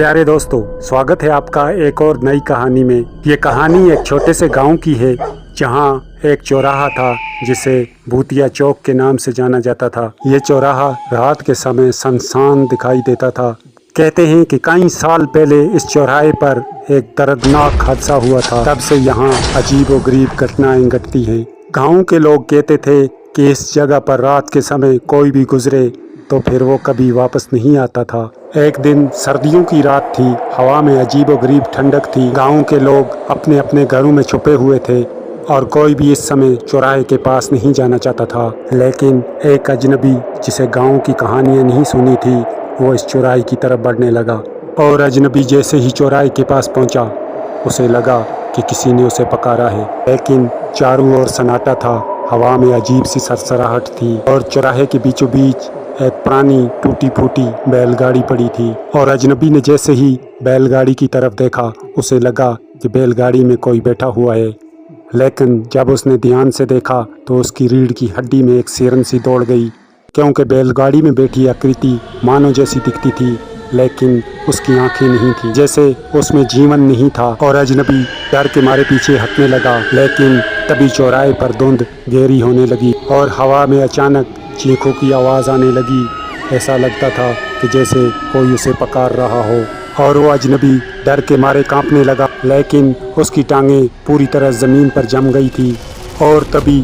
प्यारे दोस्तों, स्वागत है आपका एक और नई कहानी में। ये कहानी एक छोटे से गांव की है जहां एक चौराहा था जिसे भूतिया चौक के नाम से जाना जाता था। ये चौराहा रात के समय सुनसान दिखाई देता था। कहते हैं कि कई साल पहले इस चौराहे पर एक दर्दनाक हादसा हुआ था। तब से यहाँ अजीबोगरीब घटनाएं घटती हैं। गाँव के लोग कहते थे कि इस जगह पर रात के समय कोई भी गुजरे तो फिर वो कभी वापस नहीं आता था। एक दिन सर्दियों की रात थी। हवा में अजीबोगरीब ठंडक थी। गांव के लोग अपने अपने घरों में छुपे हुए थे और कोई भी इस समय चौराहे के पास नहीं जाना चाहता था। लेकिन एक अजनबी जिसे गांव की कहानियां नहीं सुनी थी, वो इस चौराहे की तरफ बढ़ने लगा। और अजनबी जैसे ही चौराहे के पास पहुंचा, उसे लगा कि किसी ने उसे पकारा है। लेकिन चारों ओर सन्नाटा था। हवा में अजीब सी सरसराहट थी और चौराहे के बीचों बीच एक पुरानी टूटी फूटी बैलगाड़ी पड़ी थी। और अजनबी ने जैसे ही बैलगाड़ी की तरफ देखा, उसे लगा कि बैलगाड़ी में कोई बैठा हुआ है। लेकिन जब उसने ध्यान से देखा तो उसकी रीढ़ की हड्डी में एक सिरन सी दौड़ गई, क्योंकि बैलगाड़ी में बैठी आकृति मानव जैसी दिखती थी, लेकिन उसकी आंखें नहीं थी, जैसे उसमें जीवन नहीं था। और अजनबी डर के मारे पीछे हटने लगा। लेकिन तभी चौराहे पर धुंध गहरी होने लगी और हवा में अचानक चीखों की आवाज़ आने लगी। ऐसा लगता था कि जैसे कोई उसे पकार रहा हो। और वो अजनबी डर के मारे कांपने लगा, लेकिन उसकी टांगें पूरी तरह ज़मीन पर जम गई थी। और तभी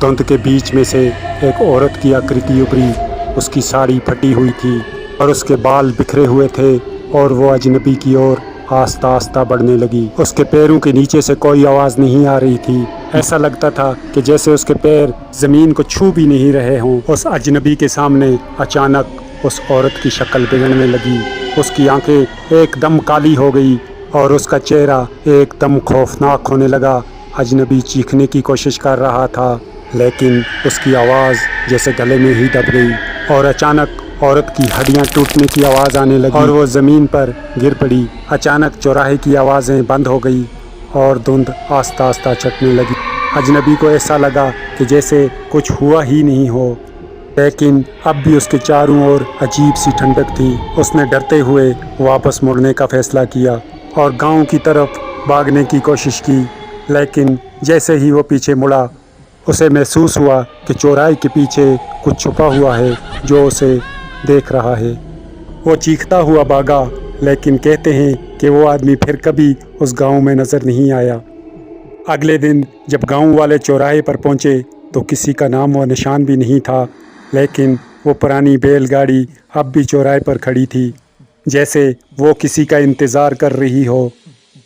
धुंध के बीच में से एक औरत की आकृति उभरी। उसकी साड़ी फटी हुई थी और उसके बाल बिखरे हुए थे और वो अजनबी की ओर आस्ता आस्ता बढ़ने लगी। उसके पैरों के नीचे से कोई आवाज़ नहीं आ रही थी। ऐसा लगता था कि जैसे उसके पैर ज़मीन को छू भी नहीं रहे हों। उस अजनबी के सामने अचानक उस औरत की शक्ल बिगड़ने लगी। उसकी आंखें एकदम काली हो गई और उसका चेहरा एकदम खौफनाक होने लगा। अजनबी चीखने की कोशिश कर रहा था, लेकिन उसकी आवाज़ जैसे गले में ही दब गई। और अचानक औरत की हड्डियां टूटने की आवाज़ आने लगी और वो ज़मीन पर गिर पड़ी। अचानक चौराहे की आवाज़ें बंद हो गई और धुंध आस्ता आस्ता छटने लगी। अजनबी को ऐसा लगा कि जैसे कुछ हुआ ही नहीं हो, लेकिन अब भी उसके चारों ओर अजीब सी ठंडक थी। उसने डरते हुए वापस मुड़ने का फैसला किया और गांव की तरफ भागने की कोशिश की। लेकिन जैसे ही वो पीछे मुड़ा, उसे महसूस हुआ कि चौराहे के पीछे कुछ छुपा हुआ है जो उसे देख रहा है। वो चीखता हुआ भागा, लेकिन कहते हैं कि वो आदमी फिर कभी उस गांव में नज़र नहीं आया। अगले दिन जब गांव वाले चौराहे पर पहुंचे तो किसी का नाम व निशान भी नहीं था। लेकिन वो पुरानी बैलगाड़ी अब भी चौराहे पर खड़ी थी, जैसे वो किसी का इंतज़ार कर रही हो।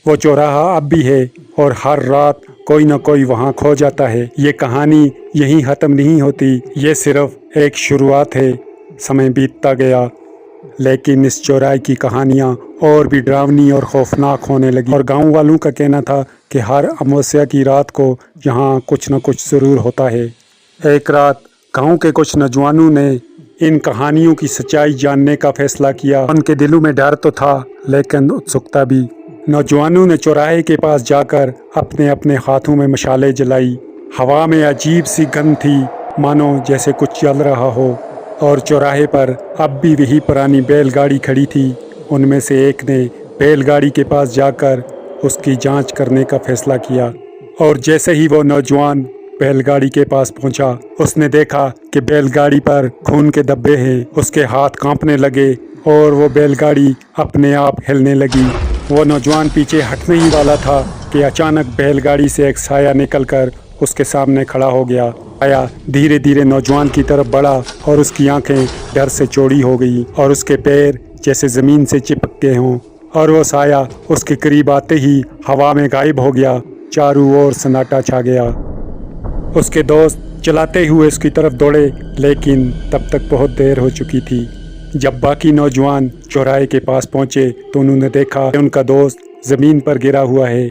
वो चौराहा अब भी है और हर रात कोई न कोई वहाँ खो जाता है। ये कहानी यहीं ख़त्म नहीं होती, ये सिर्फ एक शुरुआत है। समय बीतता गया, लेकिन इस चौराहे की कहानियाँ और भी डरावनी और खौफनाक होने लगी। और गांव वालों का कहना था कि हर अमावस्या की रात को यहाँ कुछ न कुछ ज़रूर होता है। एक रात गांव के कुछ नौजवानों ने इन कहानियों की सच्चाई जानने का फैसला किया। उनके दिलों में डर तो था, लेकिन उत्सुकता भी। नौजवानों ने चौराहे के पास जाकर अपने अपने हाथों में मशालें जलाई। हवा में अजीब सी गंध थी, मानो जैसे कुछ जल रहा हो। और चौराहे पर अब भी वही पुरानी बैलगाड़ी खड़ी थी। उनमें से एक ने बैलगाड़ी के पास जाकर उसकी जांच करने का फैसला किया। और जैसे ही वो नौजवान बैलगाड़ी के पास पहुंचा, उसने देखा कि बैलगाड़ी पर खून के धब्बे हैं। उसके हाथ कांपने लगे और वो बैलगाड़ी अपने आप हिलने लगी। वो नौजवान पीछे हटने ही वाला था कि अचानक बैलगाड़ी से एक साया निकलकर उसके सामने खड़ा हो गया। साया धीरे धीरे नौजवान की तरफ बढ़ा और उसकी आंखें डर से चौड़ी हो गई और उसके पैर जैसे ज़मीन से चिपक गए हों। और वो साया उसके करीब आते ही हवा में गायब हो गया। चारों ओर सन्नाटा छा गया। उसके दोस्त चलाते हुए उसकी तरफ दौड़े, लेकिन तब तक बहुत देर हो चुकी थी। जब बाकी नौजवान चौराहे के पास पहुंचे तो उन्होंने देखा कि उनका दोस्त ज़मीन पर गिरा हुआ है।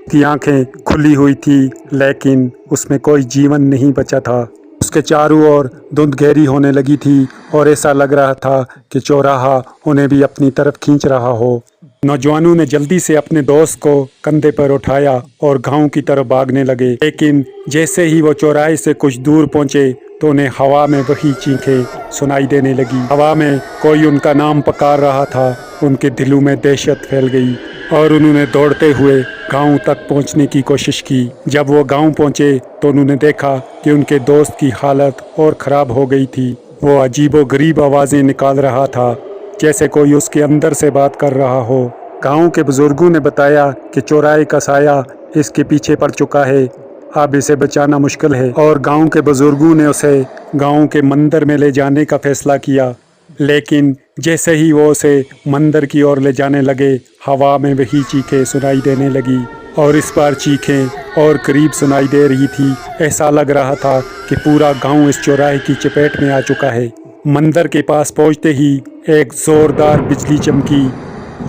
उसकी आंखें खुली हुई थी, लेकिन उसमें कोई जीवन नहीं बचा था। उसके चारों ओर धुंध गहरी होने लगी थी और ऐसा लग रहा था कि चौराहा उन्हें भी अपनी तरफ खींच रहा हो। नौजवानों ने जल्दी से अपने दोस्त को कंधे पर उठाया और गांव की तरफ भागने लगे। लेकिन जैसे ही वो चौराहे से कुछ दूर पहुंचे तो उन्हें हवा में वही चीखें सुनाई देने लगी। हवा में कोई उनका नाम पुकार रहा था। उनके दिलों में दहशत फैल गई और उन्होंने दौड़ते हुए गांव तक पहुंचने की कोशिश की। जब वो गांव पहुंचे तो उन्होंने देखा कि उनके दोस्त की हालत और ख़राब हो गई थी। वो अजीबोगरीब आवाज़ें निकाल रहा था, जैसे कोई उसके अंदर से बात कर रहा हो। गांव के बुजुर्गों ने बताया कि चौराहे का साया इसके पीछे पड़ चुका है, अब इसे बचाना मुश्किल है। और गांव के बुजुर्गों ने उसे गांव के मंदिर में ले जाने का फैसला किया। लेकिन जैसे ही वो उसे मंदिर की ओर ले जाने लगे, हवा में वही चीखें सुनाई देने लगी और इस बार चीखें और करीब सुनाई दे रही थी। ऐसा लग रहा था कि पूरा गांव इस चौराहे की चपेट में आ चुका है। मंदिर के पास पहुंचते ही एक जोरदार बिजली चमकी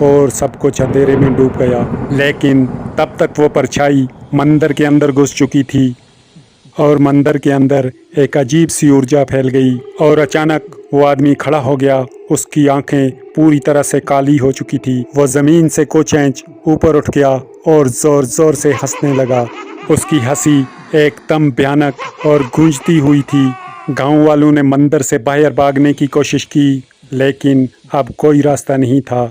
और सब कुछ अंधेरे में डूब गया। लेकिन तब तक वो परछाई मंदिर के अंदर घुस चुकी थी और मंदिर के अंदर एक अजीब सी ऊर्जा फैल गई और अचानक वो आदमी खड़ा हो गया। उसकी आंखें पूरी तरह से काली हो चुकी थी। वो ज़मीन से कुछ इंच ऊपर उठ गया और ज़ोर ज़ोर से हंसने लगा। उसकी हंसी एकदम भयानक और गूंजती हुई थी। गांव वालों ने मंदिर से बाहर भागने की कोशिश की, लेकिन अब कोई रास्ता नहीं था।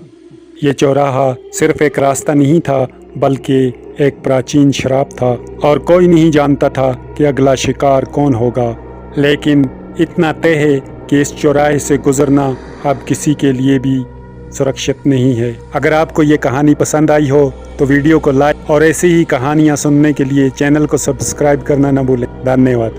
ये चौराहा सिर्फ एक रास्ता नहीं था, बल्कि एक प्राचीन श्राप था और कोई नहीं जानता था कि अगला शिकार कौन होगा। लेकिन इतना तय है कि इस चौराहे से गुजरना अब किसी के लिए भी सुरक्षित नहीं है। अगर आपको ये कहानी पसंद आई हो तो वीडियो को लाइक और ऐसी ही कहानियाँ सुनने के लिए चैनल को सब्सक्राइब करना न भूलें। धन्यवाद।